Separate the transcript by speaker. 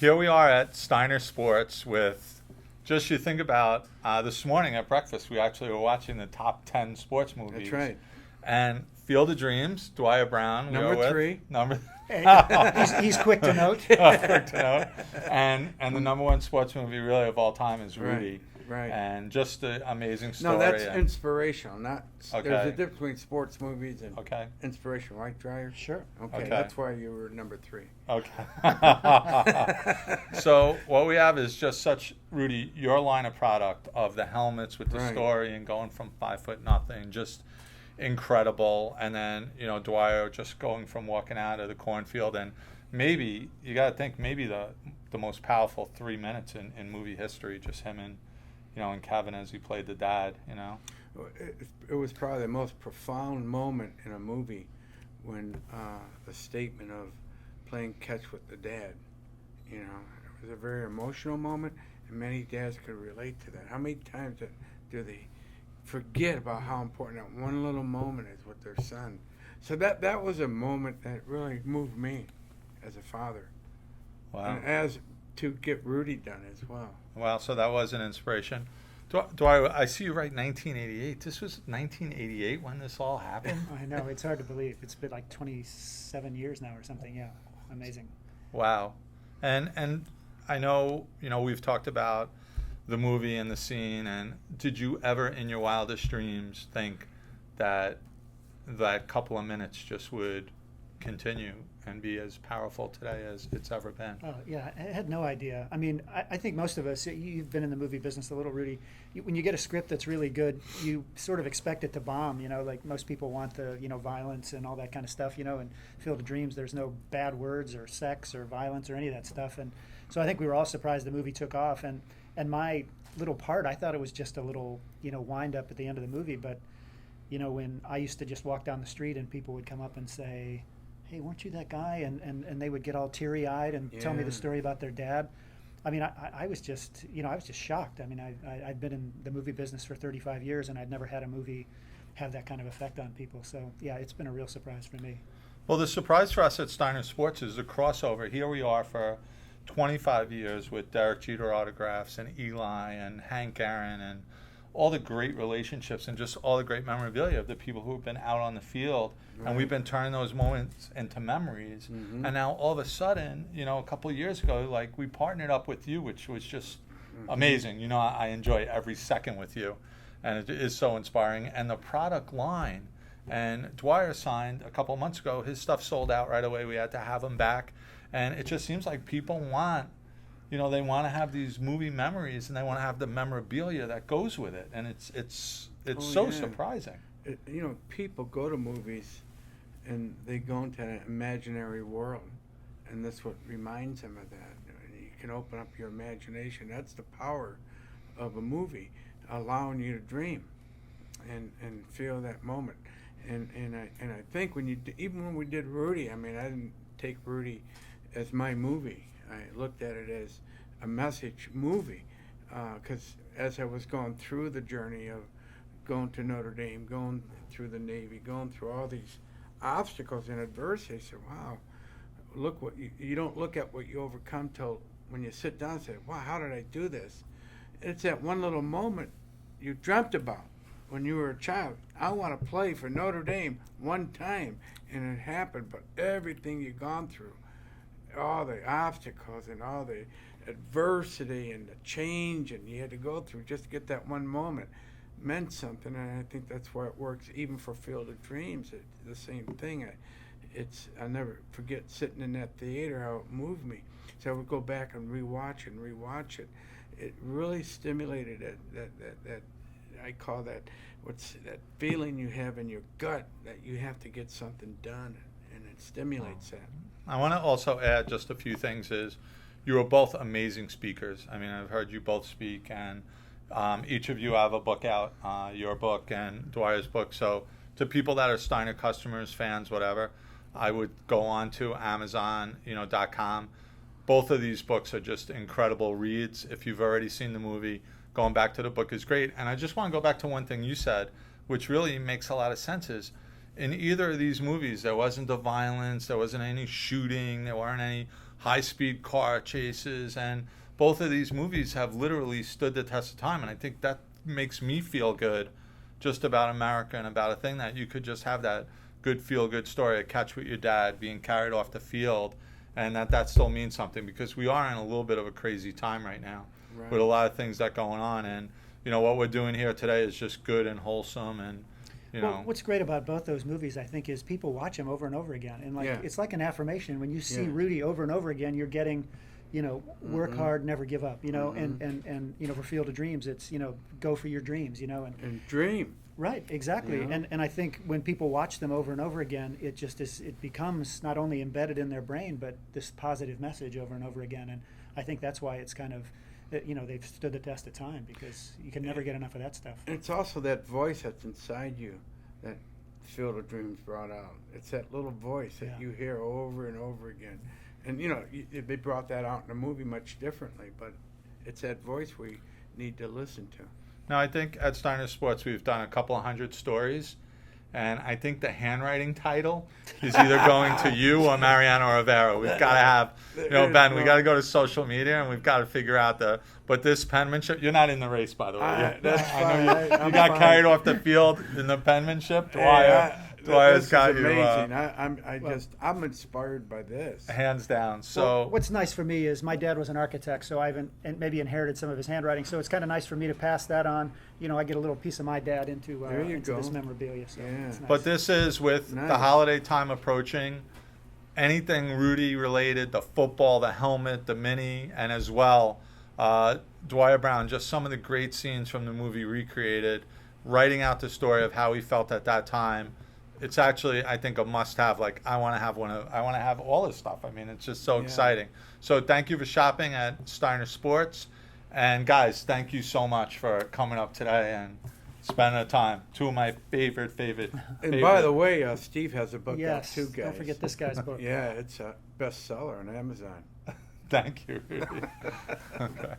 Speaker 1: Here we are at Steiner Sports with just you think about this morning at breakfast, we actually were watching the top 10 sports movies.
Speaker 2: That's right.
Speaker 1: And Field of Dreams, Dwier Brown.
Speaker 2: Number 3.
Speaker 3: He's quick to note.
Speaker 1: Quick to note. And the number one sports movie really of all time is Rudy.
Speaker 2: Right.
Speaker 1: And just an amazing story.
Speaker 2: No, that's inspirational. Not
Speaker 1: Okay.
Speaker 2: There's a difference between sports movies and
Speaker 1: Okay.
Speaker 2: inspirational, right, Dreyer?
Speaker 3: Sure.
Speaker 2: Okay,
Speaker 1: Okay.
Speaker 2: that's why you were number 3.
Speaker 1: Okay. So what we have is just such, Rudy, your line of product of the helmets with the
Speaker 2: Right.
Speaker 1: story and going from 5 foot nothing, just incredible. And then, Dwyer just going from walking out of the cornfield and maybe, you got to think, maybe the most powerful 3 minutes in movie history, just him and, and Kevin as he played the dad,
Speaker 2: It was probably the most profound moment in a movie when the statement of playing catch with the dad. It was a very emotional moment, and many dads could relate to that. How many times do they forget about how important that one little moment is with their son? So that was a moment that really moved me as a father.
Speaker 1: Wow.
Speaker 2: And as to get Rudy done as well.
Speaker 1: Wow, so that was an inspiration. Dwyer, I see you write 1988. This was 1988 when this all happened?
Speaker 3: I know, it's hard to believe. It's been like 27 years now or something, yeah. Amazing.
Speaker 1: Wow. And I know, we've talked about the movie and the scene, and did you ever in your wildest dreams think that that couple of minutes just would continue and be as powerful today as it's ever been?
Speaker 3: Oh, yeah, I had no idea. I mean, I think most of us, you've been in the movie business a little, Rudy, when you get a script that's really good, you sort of expect it to bomb, like most people want the, violence and all that kind of stuff, and Field of Dreams, there's no bad words or sex or violence or any of that stuff. And so I think we were all surprised the movie took off. And my little part, I thought it was just a little, wind up at the end of the movie. But, when I used to just walk down the street and people would come up and say, hey, weren't you that guy? And they would get all teary-eyed and tell me the story about their dad. I mean, I was just, I was just shocked. I mean, I'd been in the movie business for 35 years, and I'd never had a movie have that kind of effect on people. So, yeah, it's been a real surprise for me.
Speaker 1: Well, the surprise for us at Steiner Sports is the crossover. Here we are for 25 years with Derek Jeter autographs and Eli and Hank Aaron and all the great relationships and just all the great memorabilia of the people who have been out on the field. Right. And we've been turning those moments into memories. Mm-hmm. And now all of a sudden, a couple of years ago, like we partnered up with you, which was just amazing. I enjoy every second with you. And it is so inspiring. And the product line, and Dwyer signed a couple of months ago, his stuff sold out right away. We had to have him back. And it just seems like people want, they want to have these movie memories and they want to have the memorabilia that goes with it. And it's surprising.
Speaker 2: People go to movies and they go into an imaginary world. And that's what reminds them of that. You can open up your imagination. That's the power of a movie, allowing you to dream and feel that moment. And I think even when we did Rudy, I mean, I didn't take Rudy as my movie. I looked at it as a message movie, because as I was going through the journey of going to Notre Dame, going through the Navy, going through all these obstacles and adversity, I said, wow, look what you don't look at what you overcome till when you sit down and say, wow, how did I do this? It's that one little moment you dreamt about when you were a child. I want to play for Notre Dame one time, and it happened, but everything you've gone through, all the obstacles and all the adversity and the change and you had to go through just to get that one moment meant something. And I think that's why it works even for Field of Dreams. It's the same thing. I'll never forget sitting in that theater, how it moved me. So I would go back and rewatch it. It really stimulated that I call that, what's that feeling you have in your gut that you have to get something done, and it stimulates that.
Speaker 1: I want to also add just a few things. Is you are both amazing speakers. I mean, I've heard you both speak, and each of you have a book out, your book and Dwyer's book. So to people that are Steiner customers, fans, whatever, I would go on to Amazon.com. Both of these books are just incredible reads. If you've already seen the movie, going back to the book is great. And I just want to go back to one thing you said, which really makes a lot of sense, is in either of these movies, there wasn't the violence, there wasn't any shooting, there weren't any high-speed car chases, and both of these movies have literally stood the test of time, and I think that makes me feel good just about America and about a thing that you could just have that good feel-good story, a catch with your dad being carried off the field, and that still means something, because we are in a little bit of a crazy time right now with a lot of things that going on, and what we're doing here today is just good and wholesome, and
Speaker 3: well, what's great about both those movies, I think, is people watch them over and over again, and it's like an affirmation. When you see Rudy over and over again, you're getting, work hard, never give up, and for Field of Dreams, it's go for your dreams,
Speaker 2: and dream.
Speaker 3: Right, exactly, and I think when people watch them over and over again, it becomes not only embedded in their brain, but this positive message over and over again, and I think that's why it's kind of, they've stood the test of time, because you can never get enough of that stuff.
Speaker 2: It's also that voice that's inside you that Field of Dreams brought out. It's that little voice that you hear over and over again. And, they brought that out in the movie much differently, but it's that voice we need to listen to.
Speaker 1: Now, I think at Steiner Sports we've done a couple of 100 stories, and I think the handwriting title is either going to you or Mariano Rivera. We've got to have, Ben, we got to go to social media and we've got to figure out but this penmanship, you're not in the race, by the way.
Speaker 2: That's fine.
Speaker 1: I know you got carried off the field in the penmanship. Dwier's got you.
Speaker 2: Amazing. I'm inspired by this.
Speaker 1: Hands down. So
Speaker 3: well, what's nice for me is my dad was an architect, so I've maybe inherited some of his handwriting. So it's kind of nice for me to pass that on. I get a little piece of my dad into this memorabilia. So it's nice.
Speaker 1: But this is with the holiday time approaching. Anything Rudy related, the football, the helmet, the mini, and as well, Dwier Brown, just some of the great scenes from the movie recreated, writing out the story of how he felt at that time. It's actually, I think, a must-have. Like, I want to have all his stuff. I mean, it's just so exciting. So thank you for shopping at Steiner Sports. And guys, thank you so much for coming up today and spending the time. Two of my favorite.
Speaker 2: And by the way, Steve has a book out too, guys.
Speaker 3: Don't forget this guy's book.
Speaker 2: Yeah, it's a bestseller on Amazon.
Speaker 1: Thank you, Rudy. Okay.